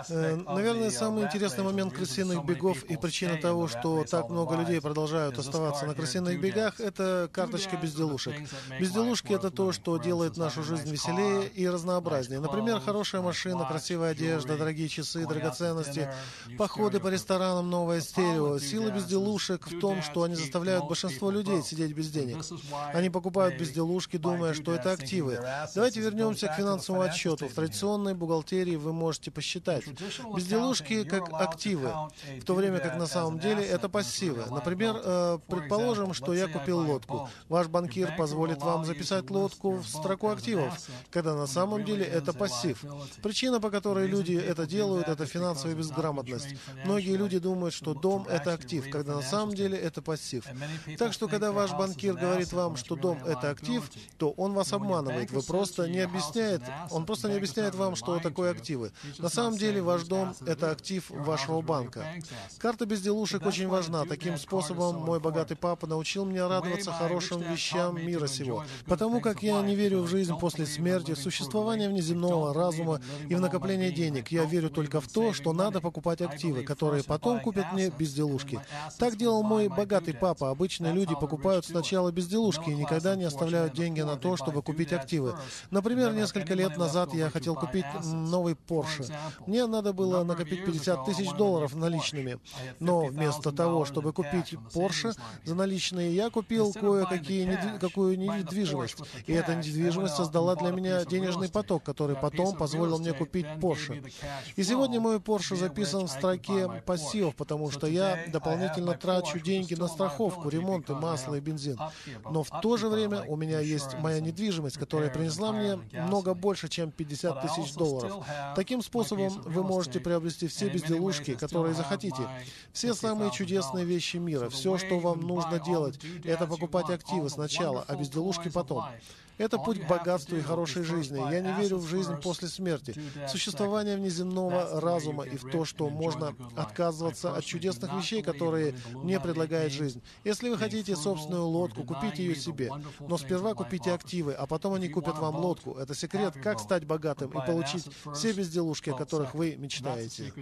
Наверное, самый интересный момент крысиных бегов и причина того, что так много людей продолжают оставаться на крысиных бегах, это карточка безделушек. Безделушки — это то, что делает нашу жизнь веселее и разнообразнее. Например, хорошая машина, красивая одежда, дорогие часы, драгоценности, походы по ресторанам, новое стерео. Сила безделушек в том, что они заставляют большинство людей сидеть без денег. Они покупают безделушки, думая, что это активы. Давайте вернемся к финансовому отчету. В традиционной бухгалтерии вы можете посчитать безделушки как активы, в то время как на самом деле это пассивы. Например, предположим, что я купил лодку. Ваш банкир позволит вам записать лодку в строку активов, когда на самом деле это пассив. Причина, по которой люди это делают, это финансовая безграмотность. Многие люди думают, что дом — это актив, когда на самом деле это пассив. Так что, когда ваш банкир говорит вам, что дом — это актив, то он вас обманывает. Он просто не объясняет вам, что такое активы. На самом деле ваш дом — это актив вашего банка. Карта безделушек очень важна. Таким способом мой богатый папа научил меня радоваться хорошим вещам мира сего. Потому как я не верю в жизнь после смерти, в существование внеземного разума и в накопление денег. Я верю только в то, что надо покупать активы, которые потом купят мне безделушки. Так делал мой богатый папа. Обычные люди покупают сначала безделушки и никогда не оставляют деньги на то, чтобы купить активы. Например, несколько лет назад я хотел купить новый Porsche. Мне надо было накопить $50 тысяч наличными. Но вместо того, чтобы купить Porsche за наличные, я купил кое-какую недвижимость. И эта недвижимость создала для меня денежный поток, который потом позволил мне купить Porsche. И сегодня мой Porsche записан в строке пассивов, потому что я дополнительно трачу деньги на страховку, ремонты, масло и бензин. Но в то же время у меня есть моя недвижимость, которая принесла мне много больше, чем $50 тысяч. Таким способом вы можете приобрести все безделушки, которые захотите. Все самые чудесные вещи мира. Все, что вам нужно делать, это покупать активы сначала, а безделушки потом. Это путь к богатству и хорошей жизни. Я не верю в жизнь после смерти, в существование внеземного разума и в то, что можно отказываться от чудесных вещей, которые мне предлагает жизнь. Если вы хотите собственную лодку, купите ее себе. Но сперва купите активы, а потом они купят вам лодку. Это секрет, как стать богатым и получить все безделушки, о которых вы мечтаете.